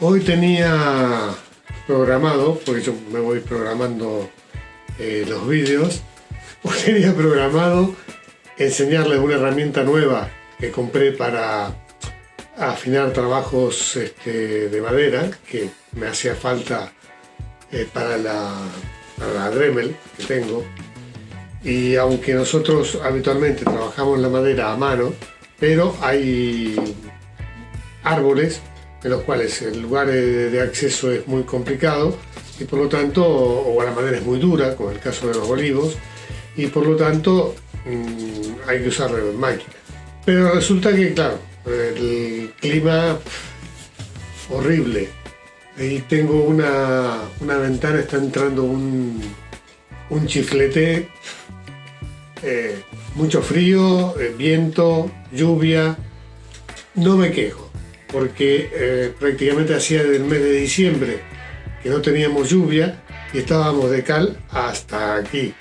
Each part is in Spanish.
Hoy tenía programado, porque yo me voy programando los vídeos, hoy tenía programado enseñarles una herramienta nueva que compré para afinar trabajos de madera, que me hacía falta para la Dremel que tengo. Y aunque nosotros habitualmente trabajamos la madera a mano, pero hay árboles en los cuales el lugar de acceso es muy complicado y por lo tanto, o la madera es muy dura, como el caso de los olivos, y por lo tanto hay que usar máquina. Pero resulta que, claro, el clima horrible. Ahí tengo una ventana, está entrando un chiflete, mucho frío, viento, lluvia. No me quejo, porque prácticamente hacía desde el mes de diciembre que no teníamos lluvia y estábamos de cal hasta aquí.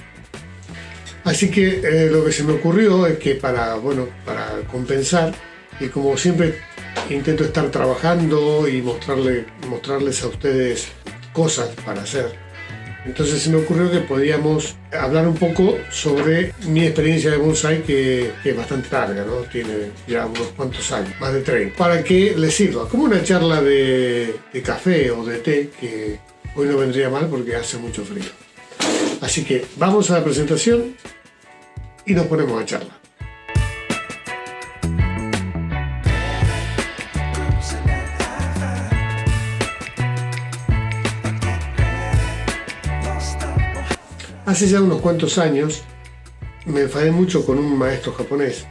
Así que lo que se me ocurrió es que para compensar, y como siempre intento estar trabajando y mostrarles a ustedes cosas para hacer, entonces se me ocurrió que podíamos hablar un poco sobre mi experiencia de bonsai, que es bastante larga, ¿no? Tiene ya unos cuantos años, más de 30, para que les sirva como una charla de café o de té, que hoy no vendría mal porque hace mucho frío. Así que vamos a la presentación y nos ponemos a charlar. Hace ya unos cuantos años me enfadé mucho con un maestro japonés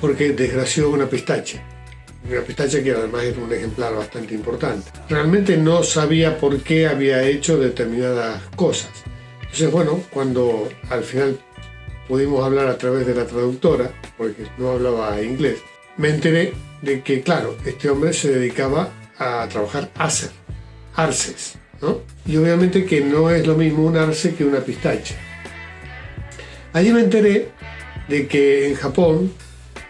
porque desgració una pistache que además era un ejemplar bastante importante. Realmente no sabía por qué había hecho determinadas cosas. Entonces, bueno, cuando al final pudimos hablar a través de la traductora, porque no hablaba inglés, me enteré de que, claro, este hombre se dedicaba a trabajar arces, ¿no? Y obviamente que no es lo mismo un arce que una pistache. Allí me enteré de que en Japón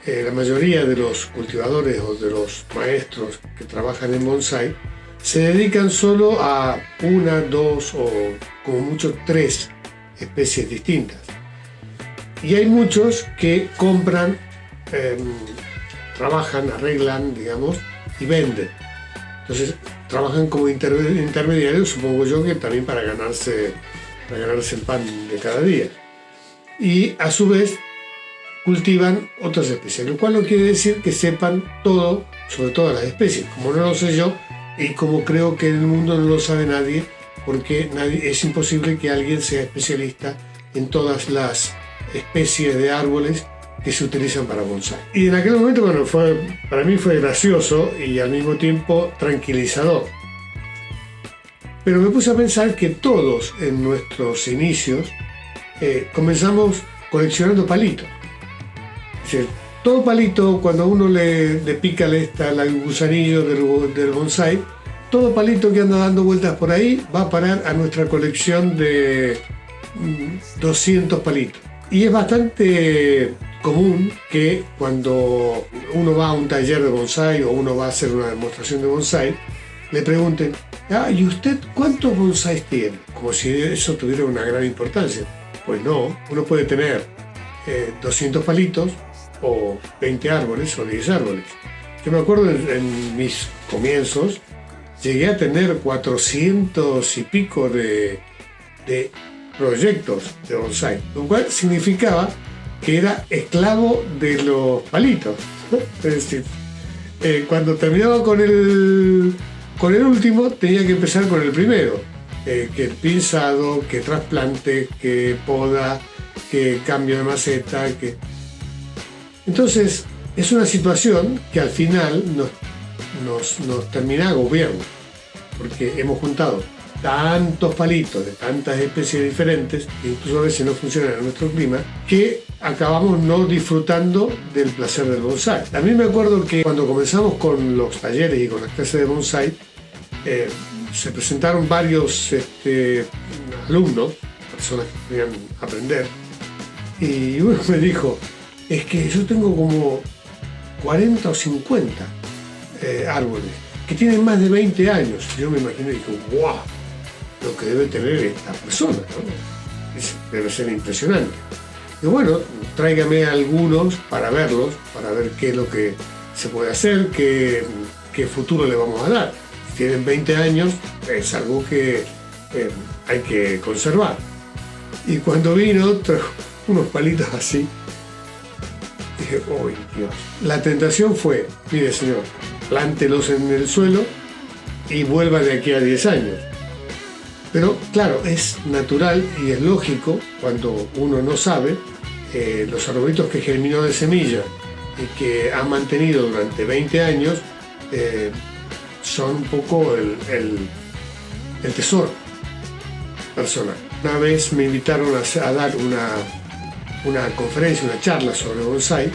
la mayoría de los cultivadores o de los maestros que trabajan en bonsai se dedican solo a una, dos o como mucho 3 especies distintas. Y hay muchos que compran, trabajan, arreglan, digamos, y venden. Entonces trabajan como intermediarios, supongo yo que también para ganarse el pan de cada día. Y a su vez cultivan otras especies, lo cual no quiere decir que sepan todo sobre todas las especies, como no lo sé yo y como creo que en el mundo no lo sabe nadie, porque es imposible que alguien sea especialista en todas las especies de árboles que se utilizan para bonsai. Y en aquel momento, bueno, para mí fue gracioso y al mismo tiempo tranquilizador. Pero me puse a pensar que todos en nuestros inicios comenzamos coleccionando palitos. Es decir, todo palito, cuando a uno le pica el gusanillo del bonsai, todo palito que anda dando vueltas por ahí va a parar a nuestra colección de 200 palitos. Y es bastante común que cuando uno va a un taller de bonsai o uno va a hacer una demostración de bonsai, le pregunten: ¿y usted cuántos bonsáis tiene? Como si eso tuviera una gran importancia. Pues no, uno puede tener 200 palitos o 20 árboles o 10 árboles. Yo me acuerdo en mis comienzos llegué a tener 400 y pico de proyectos de bonsai, lo cual significaba que era esclavo de los palitos. Es decir, cuando terminaba con el último, tenía que empezar con el primero, que el pinzado, que trasplante, que poda, que cambio de maceta, Entonces es una situación que al final nos termina agobiando, porque hemos juntado tantos palitos de tantas especies diferentes, que incluso a veces no funcionan en nuestro clima, que acabamos no disfrutando del placer del bonsai. También me acuerdo que cuando comenzamos con los talleres y con las clases de bonsai, se presentaron varios alumnos, personas que querían aprender, y uno me dijo: es que yo tengo como 40 o 50 árboles. que tienen más de 20 años. Yo me imagino y digo, ¡wow! Lo que debe tener esta persona, ¿no? Debe ser impresionante. Y bueno, tráigame algunos para verlos, para ver qué es lo que se puede hacer, qué futuro le vamos a dar. Si tienen 20 años, es algo que hay que conservar. Y cuando vino, trajo unos palitos así. Dije, ¡oh, Dios! La tentación fue, mire señor, plántelos en el suelo y vuelva de aquí a 10 años. Pero claro, es natural y es lógico cuando uno no sabe, los arbolitos que germinó de semilla y que han mantenido durante 20 años son un poco el tesoro personal. Una vez me invitaron a dar una conferencia, una charla sobre bonsái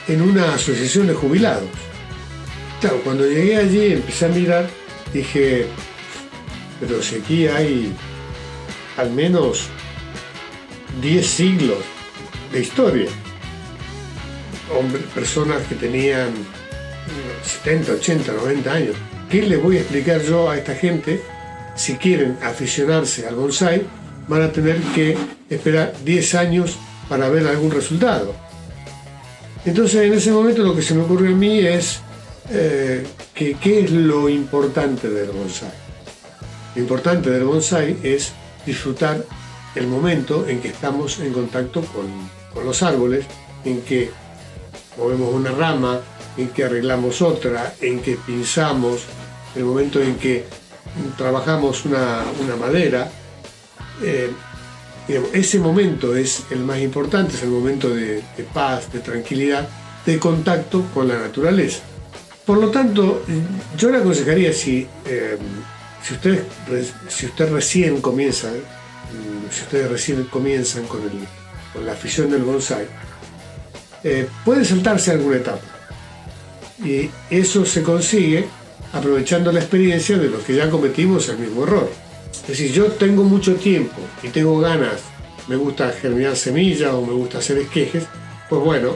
en una asociación de jubilados. Claro, cuando llegué allí empecé a mirar, dije, pero si aquí hay al menos 10 siglos de historia. Personas que tenían 70, 80, 90 años. ¿Qué le voy a explicar yo a esta gente? Si quieren aficionarse al bonsái, van a tener que esperar 10 años para ver algún resultado. Entonces, en ese momento lo que se me ocurrió a mí es ¿qué es lo importante del bonsái? Lo importante del bonsái es disfrutar el momento en que estamos en contacto con los árboles, en que movemos una rama, en que arreglamos otra, en que pinzamos, el momento en que trabajamos una madera. Ese momento es el más importante, es el momento de paz, de tranquilidad, de contacto con la naturaleza. Por lo tanto, yo le aconsejaría, si ustedes recién comienzan con la afición del bonsái, pueden saltarse alguna etapa. Y eso se consigue aprovechando la experiencia de los que ya cometimos el mismo error. Es decir, yo tengo mucho tiempo y tengo ganas, me gusta germinar semillas o me gusta hacer esquejes, pues bueno,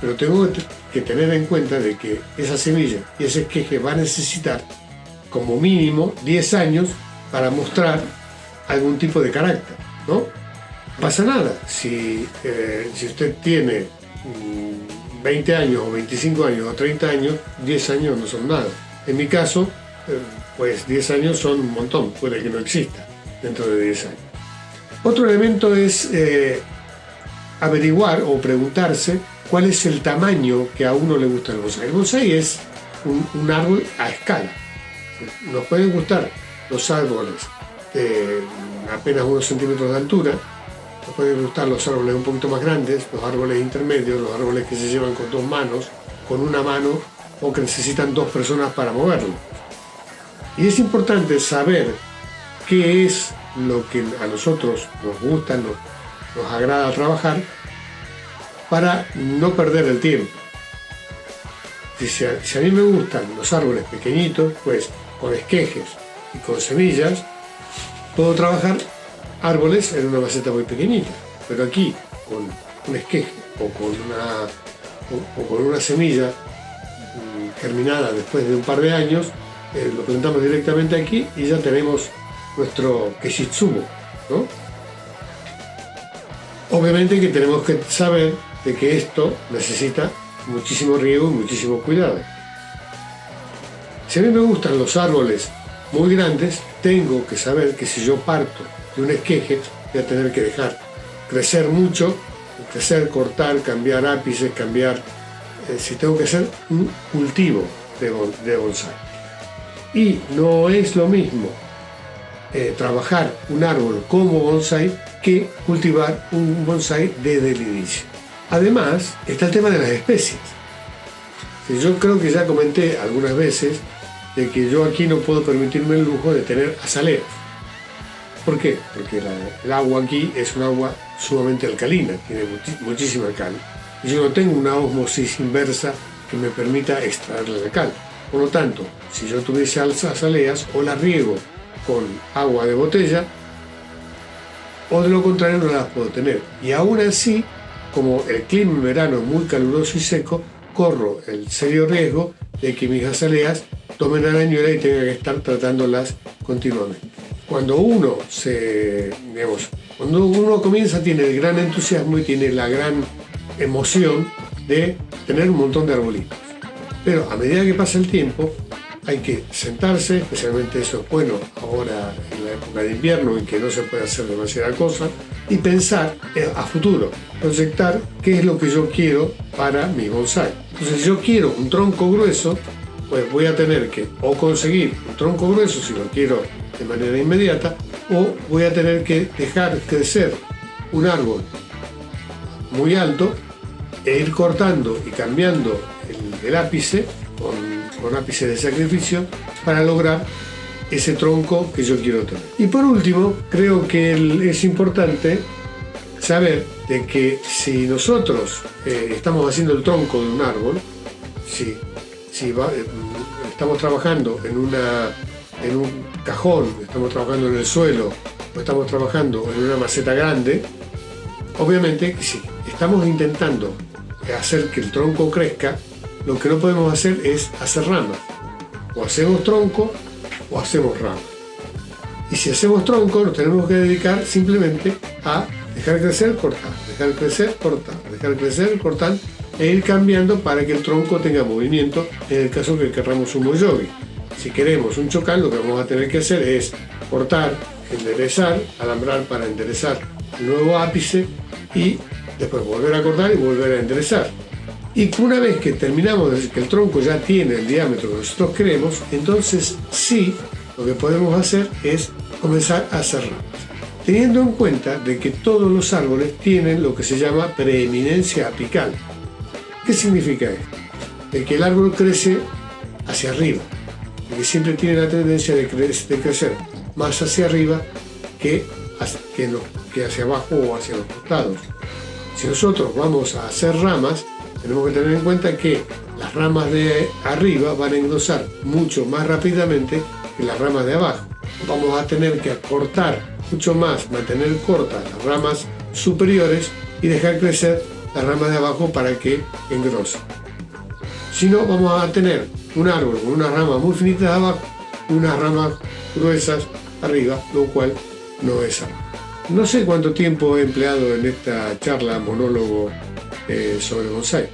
pero tengo que tener en cuenta de que esa semilla y ese esqueje va a necesitar como mínimo 10 años para mostrar algún tipo de carácter, ¿no? No pasa nada si usted tiene 20 años o 25 años o 30 años, 10 años no son nada. En mi caso, pues 10 años son un montón, puede que no exista dentro de 10 años. Otro elemento es averiguar o preguntarse cuál es el tamaño que a uno le gusta el bonsái. El bonsái es un árbol a escala. Nos pueden gustar los árboles de apenas unos centímetros de altura, nos pueden gustar los árboles un poquito más grandes, los árboles intermedios, los árboles que se llevan con 2 manos, con una mano, o que necesitan 2 personas para moverlo. Y es importante saber qué es lo que a nosotros nos gusta, nos agrada trabajar, para no perder el tiempo. Si a mí me gustan los árboles pequeñitos, pues con esquejes y con semillas puedo trabajar árboles en una maceta muy pequeñita, pero aquí con un esqueje o con una semilla germinada después de un par de años, lo plantamos directamente aquí y ya tenemos nuestro Keshitsubo, ¿no? Obviamente que tenemos que saber de que esto necesita muchísimo riego y muchísimo cuidado. Si a mí me gustan los árboles muy grandes, tengo que saber que si yo parto de un esqueje, voy a tener que dejar crecer mucho, cortar, cambiar ápices, si tengo que hacer un cultivo de bonsái. Y no es lo mismo trabajar un árbol como bonsái que cultivar un bonsái desde el inicio. Además, está el tema de las especies. Yo creo que ya comenté algunas veces de que yo aquí no puedo permitirme el lujo de tener azaleas. ¿Por qué? Porque el agua aquí es un agua sumamente alcalina, tiene muchísima cal. Y yo no tengo una ósmosis inversa que me permita extraerle la cal. Por lo tanto, si yo tuviese azaleas, o las riego con agua de botella, o de lo contrario no las puedo tener. Y aún así, como el clima en verano es muy caluroso y seco, corro el serio riesgo de que mis azaleas tomen arañuela y tenga que estar tratándolas continuamente. Cuando uno comienza, tiene el gran entusiasmo y tiene la gran emoción de tener un montón de arbolitos. Pero a medida que pasa el tiempo, hay que sentarse, especialmente eso es bueno ahora en la época de invierno en que no se puede hacer demasiada cosa, y pensar a futuro, proyectar qué es lo que yo quiero para mi bonsái. Entonces, si yo quiero un tronco grueso, pues voy a tener que o conseguir un tronco grueso si lo quiero de manera inmediata, o voy a tener que dejar crecer un árbol muy alto e ir cortando y cambiando el ápice con ápice de sacrificio para lograr ese tronco que yo quiero tener. Y por último, creo que es importante saber de que si nosotros estamos haciendo el tronco de un árbol, estamos trabajando en un cajón, estamos trabajando en el suelo o estamos trabajando en una maceta grande, obviamente que si estamos intentando hacer que el tronco crezca, lo que no podemos hacer es hacer ramas. O hacemos tronco o hacemos ramas. Y si hacemos tronco, nos tenemos que dedicar simplemente a dejar crecer, cortar, dejar crecer, cortar, dejar crecer, cortar e ir cambiando para que el tronco tenga movimiento en el caso que queramos un moyogi. Si queremos un chocán, lo que vamos a tener que hacer es cortar, enderezar, alambrar para enderezar el nuevo ápice y después volver a cortar y volver a enderezar. Y una vez que terminamos de decir que el tronco ya tiene el diámetro que nosotros queremos, entonces sí, lo que podemos hacer es comenzar a hacer ramas. Teniendo en cuenta de que todos los árboles tienen lo que se llama preeminencia apical. ¿Qué significa esto? De que el árbol crece hacia arriba, de que siempre tiene la tendencia de crecer más hacia arriba que hacia abajo o hacia los costados. Si nosotros vamos a hacer ramas, tenemos que tener en cuenta que las ramas de arriba van a engrosar mucho más rápidamente que las ramas de abajo. Vamos a tener que cortar mucho más, mantener cortas las ramas superiores y dejar crecer las ramas de abajo para que engrosen. Si no, vamos a tener un árbol con unas ramas muy finitas de abajo y unas ramas gruesas arriba, lo cual no es algo. No sé cuánto tiempo he empleado en esta charla, monólogo sobre bonsái,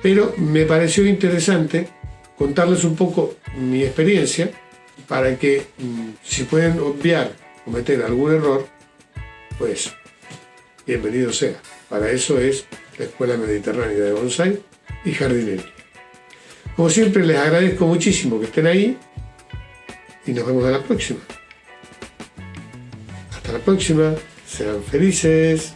pero me pareció interesante contarles un poco mi experiencia para que si pueden obviar o cometer algún error, pues bienvenido sea. Para eso es la Escuela Mediterránea de Bonsái y Jardinería. Como siempre, les agradezco muchísimo que estén ahí y nos vemos a la próxima. Hasta la próxima, sean felices.